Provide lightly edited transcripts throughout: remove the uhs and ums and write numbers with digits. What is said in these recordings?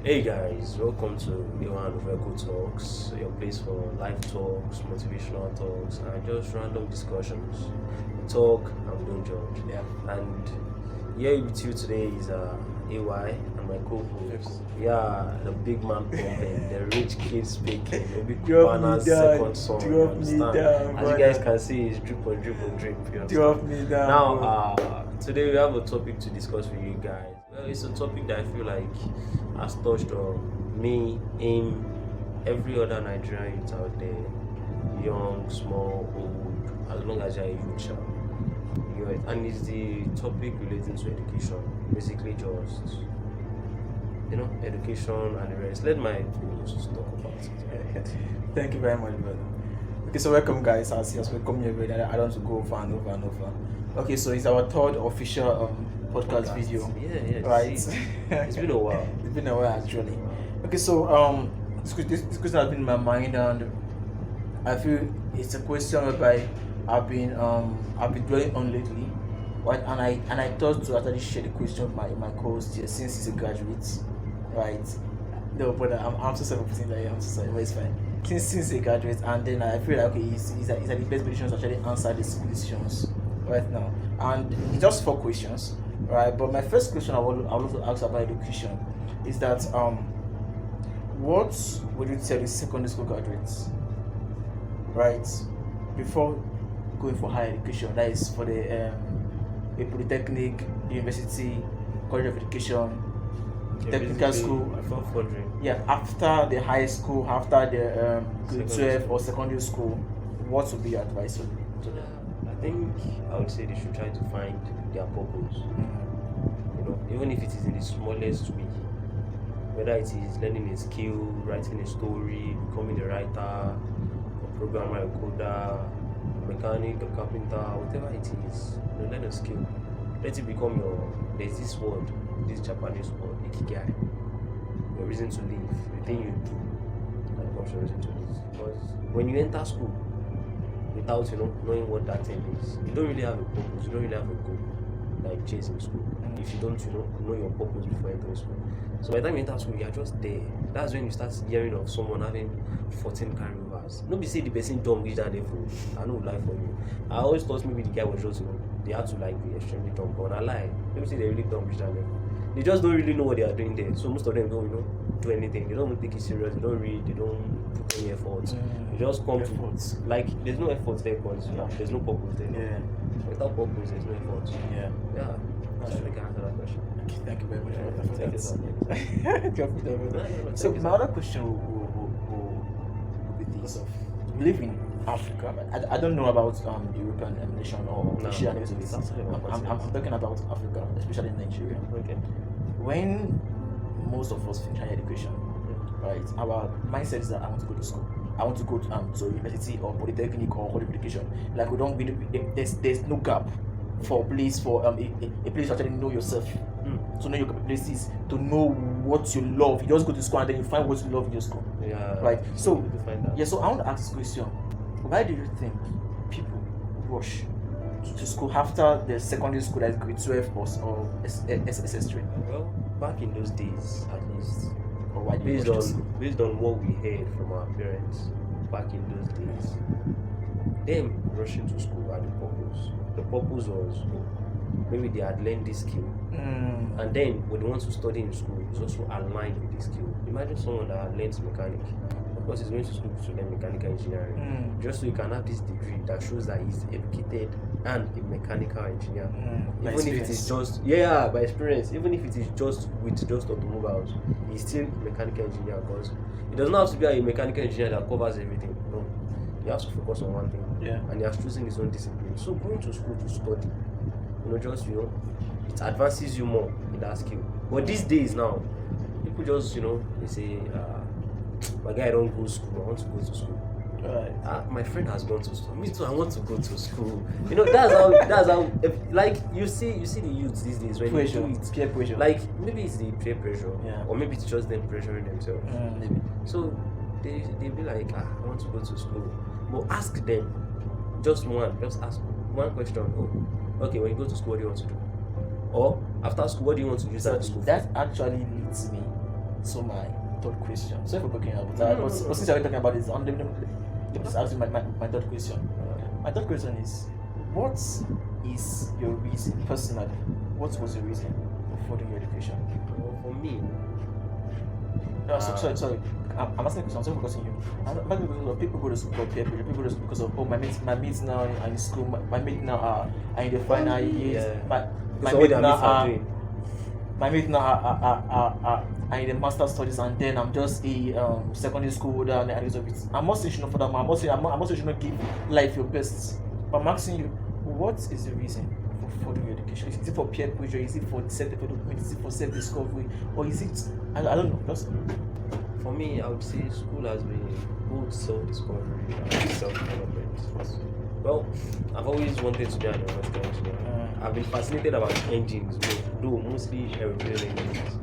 Hey guys, welcome to Iwan Veco Talks, your place for life talks, motivational talks, and just random discussions. We talk and we don't judge. Yeah. And here with you today is AY and my co-host. Yeah, the big man pumping, the rich kid speaking, maybe Drop me Kubana's down, second song. You drop me understand? down, As you brother. guys can see, it's drip on drip on drip. You understand? Drop me down. Now, bro. today we have a topic to discuss with you guys. Well, it's a topic that I feel like has touched on me, him, every other Nigerian youth out there, young, small, old, as long as you're a youth child. And it's the topic relating to education. Basically, just education and the rest. Let my hosts talk about it. Thank you very much, brother. Okay, so welcome, guys. As welcome you everybody. I don't want to go over and over and over. Okay, so it's our third official podcast video. Yeah. Right. See, it's been a while. It's been a while actually. Okay, so this question has been in my mind, and I feel it's a question whereby I've been dwelling on lately. Right, and I thought to actually share the question with my co-host here since he's a graduate, right? No, but I'm so sorry for saying that. I'm so sorry, but it's fine. Since he's a graduate, and then I feel like okay, he's at the best position to actually answer these questions right now. And it's just 4 questions, right? But my first question I want to ask about education is that what would you tell the secondary school graduates, right, before going for higher education? That is for the a polytechnic, university, college of education, technical school. Before furthering. Yeah, after the high school, after the grade 12 or secondary school, what would be your advice to them? I think I would say they should try to find their purpose. Even if it is in the smallest way, whether it is learning a skill, writing a story, becoming a writer, a programmer, a coder, a mechanic, a carpenter, whatever it is, learn a skill. Let it become there's this word, this Japanese word, ikigai, your reason to live, the thing you do that becomes your reason to live. Because when you enter school without knowing what that thing is, you don't really have a purpose, you don't really have a goal like chasing school. If you don't know your purpose before entering school. So by the time you enter school, you are just there. That's when you start hearing of someone having 14 carryovers. Nobody say the person dumb reach that level. I know lie for you. I always thought maybe the guy was just they had to be extremely dumb, but I lie. Maybe say they really dumb reach that level. They just don't really know what they are doing there. So most of them don't do anything. They don't even take it serious. They don't read. They don't put any effort. They just come to there's no effort there because there's no purpose there. Yeah. Without purpose, there's no effort. Yeah. That's the answer that question. Thank you very much for Thank that. you. So my other question will be this: living in Africa. I don't know about European nation or Asian nations. I'm talking about Africa, especially Nigeria. Okay. When most of us finish higher education, right, our mindset is that I want to go to school. I want to go to university or polytechnic or college of education. Like there's no gap for a place to actually know yourself, to know your capabilities, to know what you love. You just go to school and then you find what you love in your school. Yeah. Right. So yeah. So I want to ask this question: why do you think people rush to school after the secondary school, like grade 12 or SS3? Well, back in those days, at least, Or why do you rush to school? based on what we heard from our parents back in those days, them rushing to school had a purpose. The purpose was maybe they had learned this skill, and then when they want to study in school, it's also aligned with this skill. Imagine someone that had learned mechanic. Of course, he's going to school to learn mechanical engineering, just so he can have this degree that shows that he's educated and a mechanical engineer. Even if it is just by experience, even if it is just with just automobiles, he's still a mechanical engineer because it does not have to be a mechanical engineer that covers everything. No, he has to focus on one thing. And he has chosen his own discipline. So going to school to study, it advances you more in that skill. But these days now, people just they say, my guy don't go to school, I want to go to school. Right. My friend has gone to school. Me too, I want to go to school. That's how like you see the youths these days when Pressure. they do it. Peer pressure. Like maybe it's the peer pressure, Yeah. or maybe it's just them pressuring themselves. Maybe. So they be like, I want to go to school. But ask them, just ask one question. Oh, okay, when you go to school, what do you want to do? Or after school, what do you want to use that school for? That actually leads me to my third question. Sorry for breaking up, No, but since you're talking about this, let me just ask you my third question. My third question is, what is your reason personally? What was your reason for furthering your education? Well, for me, No, sorry. I'm asking a question. I'm sorry for cutting you. I'm asking because of people go to school for peer pressure. People go to school because of my mates now are in school. My mates now are in the final years. yeah. My So what mates their now mates are are doing. my mates now are in the master studies, and then I'm just a secondary school holder and the rest of it. I'm not saying you should not for that. I'm not saying you should not give life your best. But I'm asking you, what is the reason for furthering your education? Is it for peer pressure? Is it for self-development? Is it for self-discovery? Or is it I don't know. Just For me, I would say school has been both self-discovery and self-development. Well, I've always wanted to be an aeronautical engineer. I've been fascinated about engines, though mostly aeroplane engines.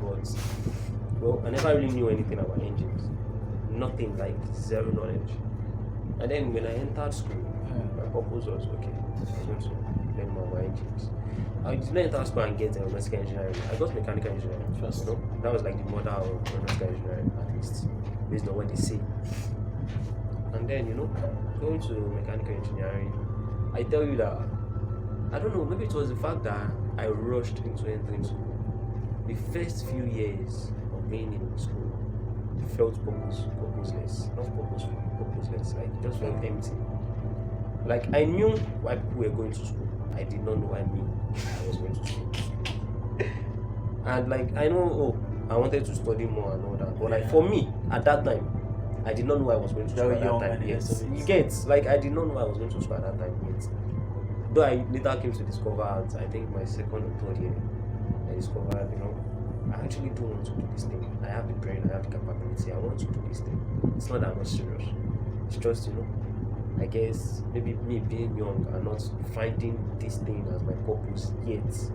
But, well, I never really knew anything about engines. Nothing, like zero knowledge. And then when I entered school, my purpose was okay, I want to learn more about engines. I did not enter school and get aeronautical engineering. I got mechanical engineering first. You know? That was like the mother of aeronautical engineering, at least, based on what they say. And then, going to mechanical engineering, I tell you that, I don't know, maybe it was the fact that I rushed into entering school. The first few years of being in school felt purposeless. Not purposeful, purposeless. Like, it just felt empty. Like, I knew why people were going to school. I did not know why I was going to school. And like, I know, I wanted to study more and all that. But like, for me, at that time, I did not know I was going to school at that time. Yes. You get, like, I did not know I was going to school at that time yet. Though I later came to discover, I think my second or third year, I discovered, I actually do want to do this thing. I have the brain, I have the capability, I want to do this thing. It's not that much serious. It's just, I guess maybe me being young and not finding this thing as my purpose yet.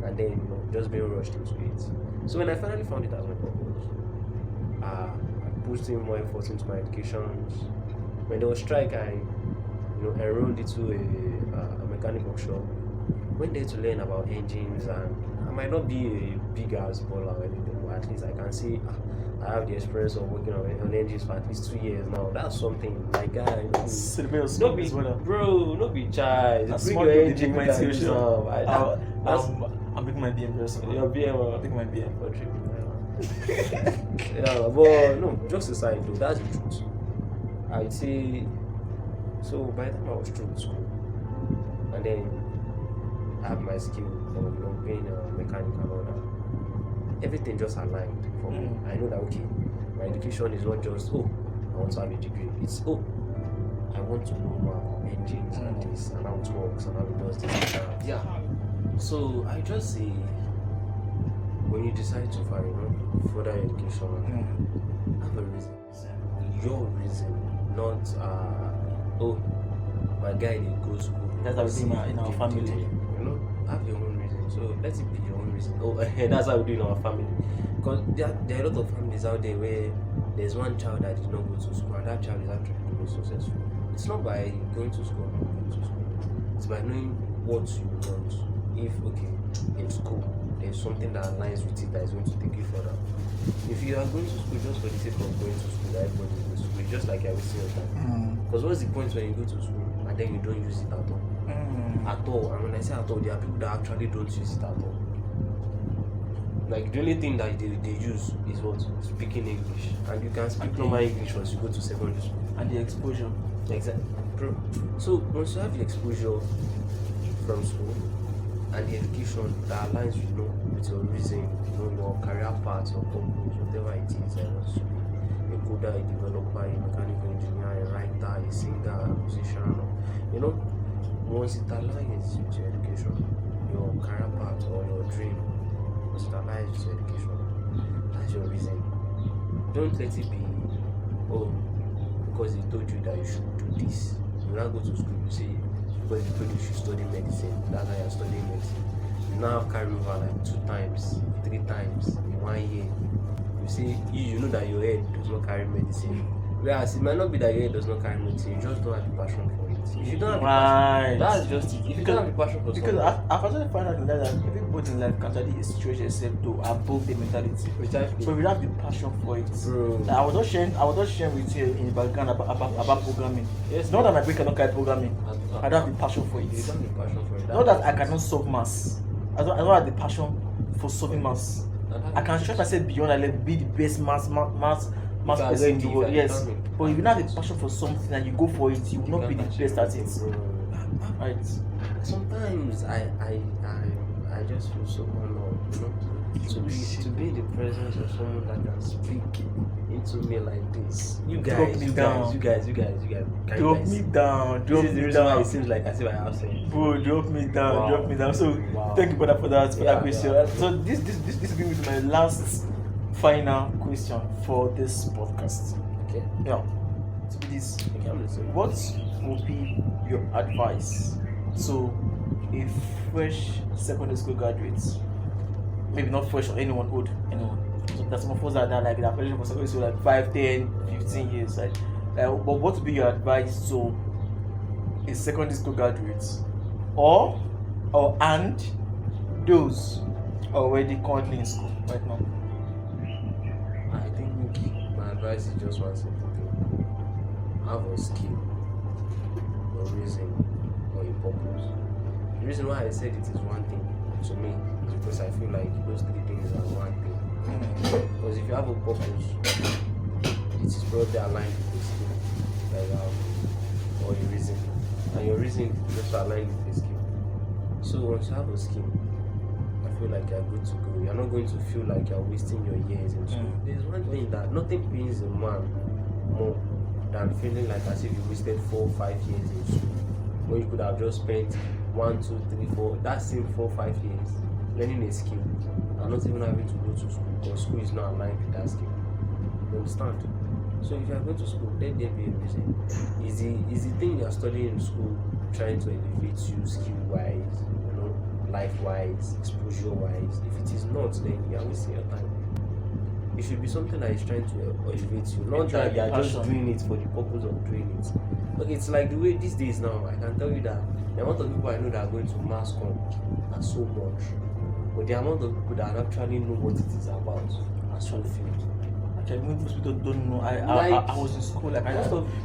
And then, just being rushed into it. So when I finally found it as my purpose, I put in more effort into my education. When there was strike, I enrolled into a mechanic workshop. Went there to learn about engines, and I might not be a big ass baller or anything, but at least I can see I have the experience of working on engines for at least 2 years now. That's something, like, guy. no be, bro, no be child. That's Bring small your big engine my with tuition. I'm bringing my BM person. Your BM. I'm taking my BM. For trip. Yeah, but no, jokes aside though, that's the truth. I'd say, so by the time I was through with school, and then I have my skill of being a mechanic and all that, everything just aligned for me. I know that, okay, my education is not just, I want to have a degree. It's, I want to know more about engines and this, and how it works, and how it does this and that. Yeah. So I just say, when you decide to find further education, have a reason. Your reason, not my guy did go school. That's how we do in our family. Have your own reason. So let it be your own reason. That's how we do in our family. Because there are a lot of families out there where there's one child that did not go to school, and that child is actually the most successful. It's not by going to school or not going to school. It's by knowing what you want. If in school there's something that aligns with it that is going to take you further. If you are going to school just for the sake of going to school, everybody goes to school. It's just like you're wasting your time. Because what's the point when you go to school and then you don't use it at all? At all. And when I say at all, there are people that actually don't use it at all. Like, the only thing that they use is what? Speaking English. And you can speak normal English once you go to secondary school. And the exposure. Exactly. So once you have the exposure from school and the education that aligns with your reason, your career path, your purpose, whatever it is, I want to be a coder, a developer, a mechanical engineer, a writer, a singer, a musician, once it aligns with your education, your career path or your dream, once it aligns with your education, that's your reason. Don't let it be, because they told you that you should do this. You now go to school, you say, because they told you should study medicine, that's why you're studying medicine. You now have carry over like 2 times, 3 times in 1 year. You say, you know that your head does not carry medicine. Whereas it might not be that your head does not carry medicine, you just don't have the passion for it. If you don't have the Right. passion, that's just it. If you don't have the passion for Because something, I've actually found out that everybody in life can actually stretch themselves to above the mentality. precisely. But we have the passion for it. Bro. Like, I was just sharing with you in the background about programming. Yes, Not that my brain cannot carry programming. I don't have the passion for If you it. don't have the passion for it, Not that I cannot solve maths. I don't have the passion for solving maths. I can stretch myself beyond and like be the best maths can person in already, the world. like, Yes. determined. But if you don't have the passion for something and you go for it, you will not be the best at it. Right. Sometimes I just feel so honored, you know, to be in the presence of someone that can speak into me like this. You Drop guys, me you down. guys. Can Drop you guys me see? down. This Drop is the me reason why down. it seems like as if I have sense. Bro, drop me down, Wow. drop me down. So Wow. thank you for that Yeah, question. yeah. So this brings me to my last final question for this podcast. Okay. Yeah. So this, Okay, I'm listening. what would be your advice to a fresh secondary school graduate? Maybe not fresh or anyone old, anyone. So there's some of us that are like that fresh from secondary school like 5, 10, 15 years. But what would be your advice to a secondary school graduate or and those already currently in school right now? I think my advice is just one simple thing: have a skill, a reason, or a purpose. The reason why I said it is one thing to me is because I feel like those three things are one thing. Because if you have a purpose, it is probably aligned with the skill that you have, or a reason, and your reason is also aligned with the skill. So once you have a skill, I feel like you're good to go. You're not going to feel like you're wasting your years in school. There's one thing that nothing pains a man more than feeling like as if you wasted 4 or 5 years in school, when you could have just spent 1, 2, 3, 4, that same 4 or 5 years learning a skill and not even having to go to school because school is not aligned with that skill. You understand? So if you are going to school, let there be a reason. Is the thing you are studying in school trying to elevate you skill-wise, you know, life-wise, exposure-wise? If it is not, then you are wasting your time. It should be something that is trying to elevate you, not that you are just doing it for the purpose of doing it. Okay, it's like the way these days now, I can tell you that the amount of people I know that are going to mass comm are so much, but the amount of people that actually know what it is about are so few. Actually, most people don't know. Like, I was in school. Like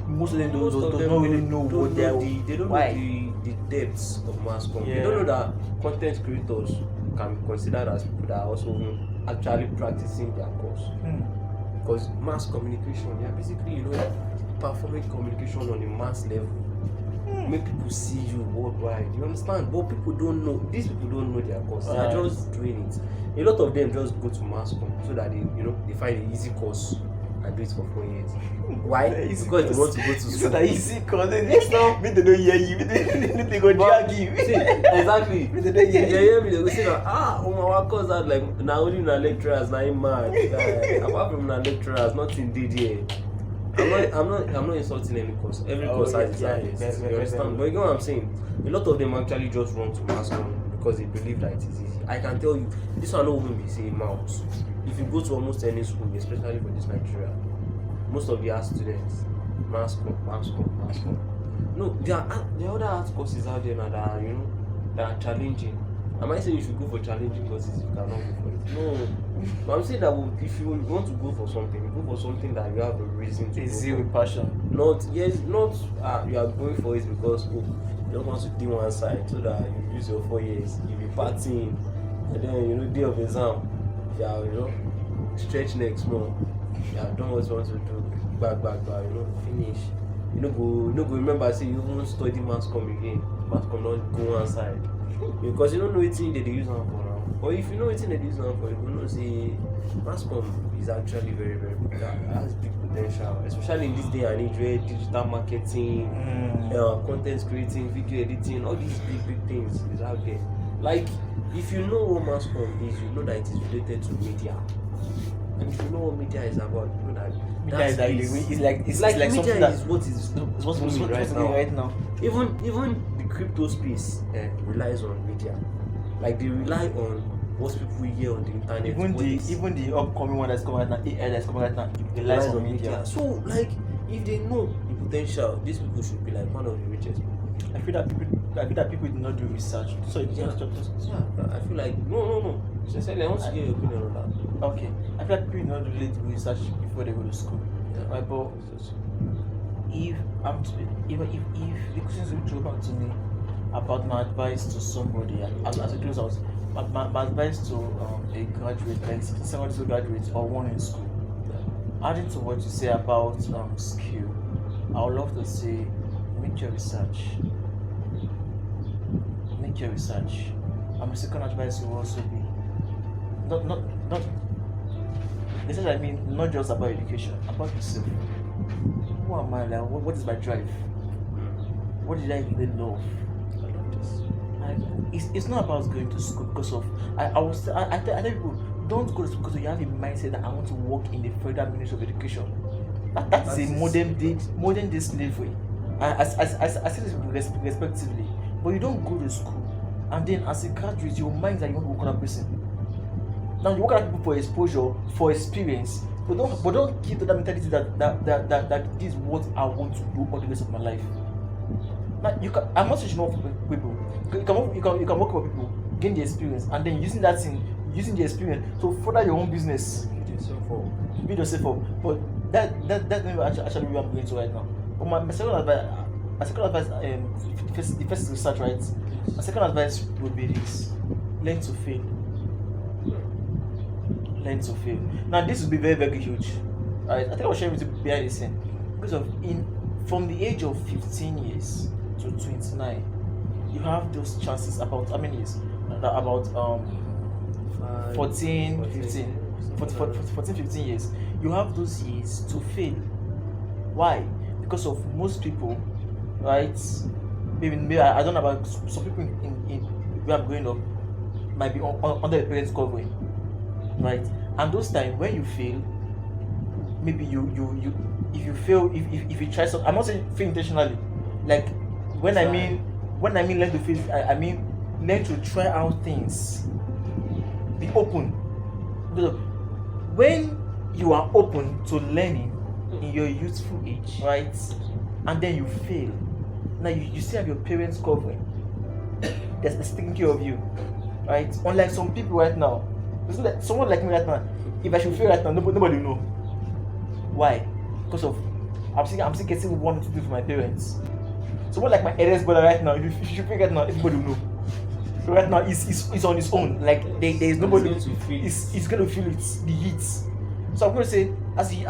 most of them most of don't them really know don't what know they they don't why. know the depths of mass comm. They Yeah. don't know that content creators can be considered as people that are also actually practicing their course. Because mass communication, yeah, basically, you know, performing communication on a mass level, make people see you worldwide. You understand? But people don't know. These people don't know their course. They are Right. just doing it. A lot of them just go to mass comm so that they find an easy course and do it for 4 years. Why? Easy Because they course. want to go to It's school. not easy because they don't hear you. They go drag you. See, exactly. They don't They hear you. hear me, they go say that our course that like now only na lecturers na him mad. Like, apart from na lecturers, nothing did here. I'm not insulting any course. Every course has its highest. You understand? But you know what I'm saying? A lot of them actually just run to mass comm because they believe that it is easy. I can tell you, this one not even be saying mouth. If you go to almost any school, especially for this Nigeria, most of the art students, mass comm. No, there are other art courses out there now that are, that are challenging. Am I saying you should go for challenging courses? You cannot go for it. No. But I'm saying that if you want to go for something, go for something that you have a reason to Easy go with for. passion. Not you are going for it because you don't want to do one side so that you use your 4 years, you be partying, and then day of exam, stretch neck small, done what you want to do, back, finish. You no go remember say you won't study mass comm again. Mass comm not go one side. Because you don't know anything they use them for now. Or if you know anything they use them for, you will know say mass comm is actually very, very big. That has big potential, especially in this day and age where digital marketing, content creating, video editing, all these big things is out there. Like if you know what mass comm is, you know that it is related to media. And if you know what media is about, you know that Media is like media something that is what is what's right now. Even the crypto space relies on media. Like they rely on what people hear on the internet. Even the upcoming one that's coming right now, AI that's coming right now, it relies on media. So like if they know the potential, these people should be like one of the richest people. I feel that people do not do research. So Yeah. I feel like no. Sincerely, I want to get your opinion on that. Okay. I feel like people do not really do research before they go to school. Yeah. Right, but if the questions you throw back to me about my advice to somebody as a close out, my advice to a graduate, like secondary school graduate or one in school, adding to what you say about skill, I would love to say make your research. Make your research. And my second advice will also be not essentially, I mean, not just about education, about yourself. Who am I? Like, what is my drive? What did I really love? I love this. It's not about going to school because of I tell people don't go to school because you have a mindset that I want to work in the Federal Ministry of Education. That's a modern day slavery. I say this respectively, but you don't go to school and then as a graduate your mind is that you want to work on a person. Now you work at people for exposure, for experience, but don't keep that mentality that this is what I want to do for the rest of my life. Now I'm not saying for people. You can work for people, gain the experience, and then using the experience to further your own business. Build yourself up. But that's actually where I'm going to right now. But my second advice, the first is research, right? My second advice would be this: learn to fail. Learn to fail. Now this will be very, very huge. Right? I think I'll share with you behind the scene. Because from the age of 15 years to 29, you have those chances about how many years? About 14, 15 years. You have those years to fail. Why? Because of most people, right? Maybe I don't know about some people in where I'm growing up might be under the parents' covering, right? And those times when you fail, maybe you if you fail, if you try something, I'm not saying fail intentionally. Like when I mean learn to fail, I mean learn to try out things. Be open. When you are open to learning in your youthful age, right? And then you fail. Now you still have your parents covering. That's taking care of you, right? Unlike some people right now, it's like someone like me right now. If I should fail right now, nobody will know. Why? Because of I'm still getting one to do for my parents. Someone like my eldest brother right now, if you should fail right now, everybody will know. So right now, he's on his own. Like there is nobody. He's going to feel it, the heat. So I'm going to say, as you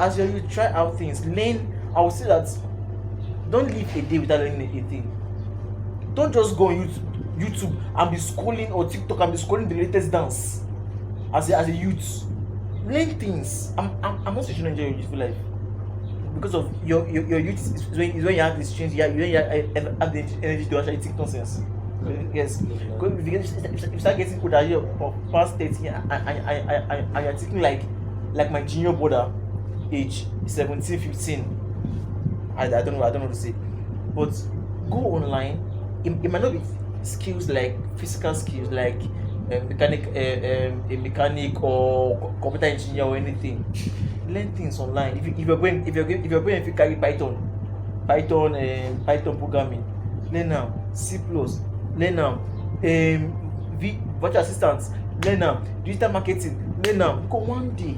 try out things, learn. I will say that don't live a day without learning a thing. Don't just go on YouTube and be scrolling, or TikTok and be scrolling the latest dance. As a youth, learn things. I'm not saying you enjoy your youthful life because of your youth is when you have this change. When you have the energy to actually think nonsense. Yes, because if you start getting older, you're past 30 and you're thinking like my junior brother, age 17, 15. I don't know what to say, but go online. It might not be skills like physical skills like a mechanic or computer engineer or anything. Learn things online. If you're going if you carry Python programming, learn now. C+, learn now. Virtual assistants, learn now. Digital marketing, learn now. Because one day,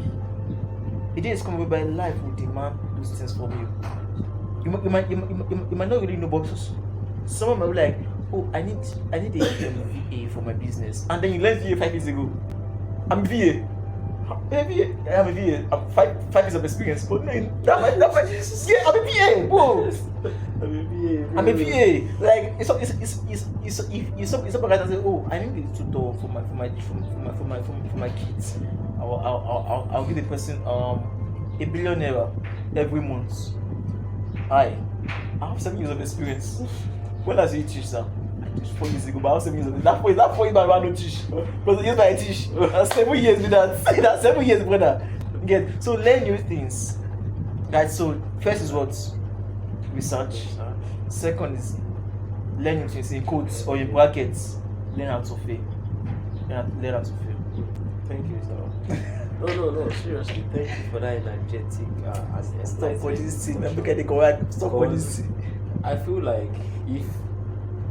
the day is coming whereby life will demand those things from you. You might not really know, but someone might be like, oh, I need a VA for my business, and then you learned VA 5 years ago. I'm VA. I'm a VA. I'm 5 years of experience. But man, that might, yeah, I'm a VA. Whoa. I'm a VA. Like it's something like that. Say, oh, I need a tutor for my kids. I'll give the person a billionaire every month. I have 7 years of experience. When does you teach, sir? I teach 4 years ago, but I have 7 years of experience. That 4 years, I don't teach. But yes, I teach. That's 7 years with that. That's 7 years, brother. Again, so learn new things. Guys, so first is what? Research. Second is learn new things in quotes or in brackets. Learn how to fail. Learn how to fail. Thank you, sir. No, seriously, thank you for that energetic Stop for this scene. enlightenment. Look at the correct. Stop for this Because scene. I feel like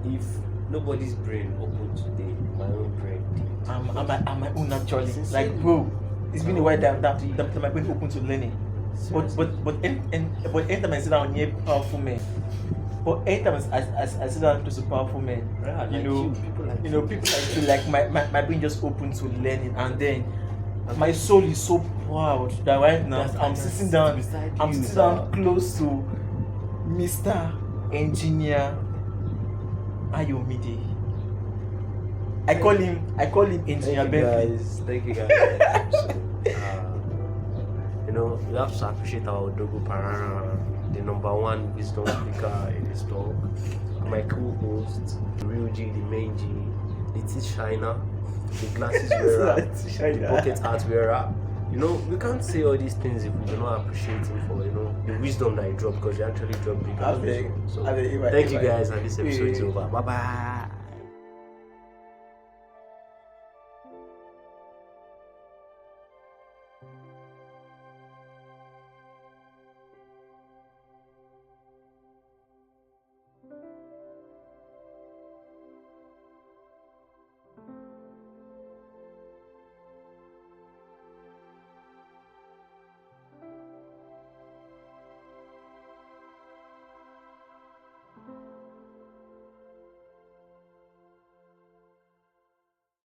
if nobody's brain open today, my own brain did. I'm my own naturally. Sincerely. Like, bro, it's been a while that my brain open to learning. But anytime I sit down near powerful men, but anytime I sit down close to powerful men, Yeah, like people like people like you, like my brain just open to learning, and then my soul is so proud that right now I'm sitting down close to Mr. Engineer Ayomide. I call him Engineer Bentley. Thank you guys. We have to appreciate our Dogo Parana, the number one wisdom speaker in this talk. My co-host, the real G, the main G, the teeth shiner, the glasses wearer, the bucket hat wearer. We can't say all these things if we do not appreciate him for the wisdom that he dropped, because he actually dropped big wisdom. So thank you guys, and this episode is over. Bye bye.